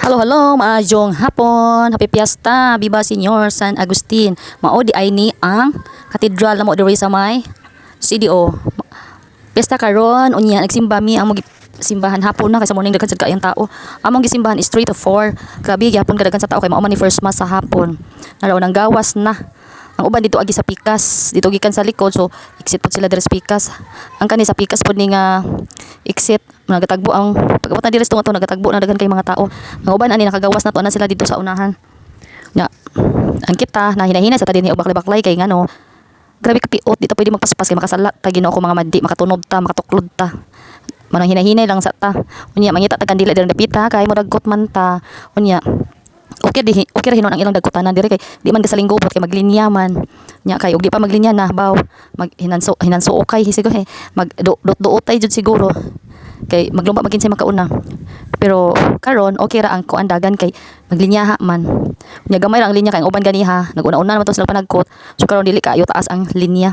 Hello, hello, maayong hapon. Happy Fiesta, Viva Senior San Agustin. Mao di ay ni ang katedral na mo diri sa may CDO. Fiesta karon unya nagsimba mi ang simbahan hapon na kaysa morning daghan sad kaayong tao. Among gisimbahan is 3 to 4. Grabe gyapon kadaghan sa tao kay mao man ni first mass sa hapon. Naraw nang gawas na. Ang uban dito agi sa Pikas, dito gikan sa likod so exit pod sila diri sa Pikas. Ang kani sa Pikas pod ni nga exit nagatagbo ang pagabot na diri sa tunga nagatagbo na daghan kay mga tao. Ang uban ani nakagawas na to na sila dito sa unahan. Nya ang kita na hinahinay sa tadin ni baklay-baklay kay ngano grabe ka piot dito pwede magpaspas kay makasala ta Ginoo ko mga madi makatunog ta makatuklod ta. Manang hinahinay lang sa ta. Unya mangita ta kandila diri dapita kay mo dagkot man ta. Unya okay ra hinon ang ilang dagkutanan diri kay di man gasalinggobot kay maglinya man nya kay ug di pa maglinya na baw mag hinanso okay siguro mag duot-duotay jud siguro kay maglumba magin sa makauna pero karon okay ra ang kuandagan kay maglinyaha man nya gamay ra ang linya kay ang uban ganiha naguna-una naman to sila panagkot so karon dili kaayo taas ang linya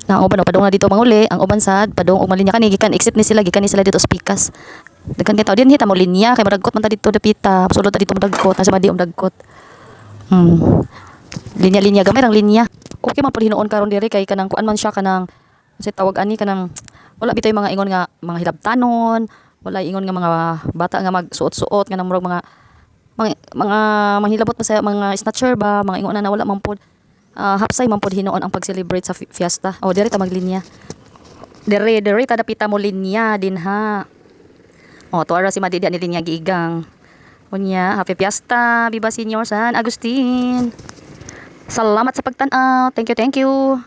na ang uban padung na dito manguli ang uban sad padung og malinya kani gikan exit ni sila gikan ni sila dito sa Pikas daghan kay tao din hita mo linya kay madagkot man ta dito dapita sulod ta dito madagkot nasa madi dagkot linya-linya gamay ang linya okay man pud hinuon karon diri kay kanang kuan man siya kanang sa tawag ani kanang wala bitoy mga ingon nga mga hilabtanon wala ingon nga mga bata nga magsuot-suot nga murag mga manghilabot pa sa mga snatcher ba mga ingon na wala man pud hapsay man pud hinuon ang pag-celebrate sa fiesta diri ta maglinya diri ta dapita mo linya din ha. Tuara si Madidi ni linya giigang. Unya, happy Fiesta, Viva Senior San Agustin. Salamat sa pagtan-aw. Thank you, thank you.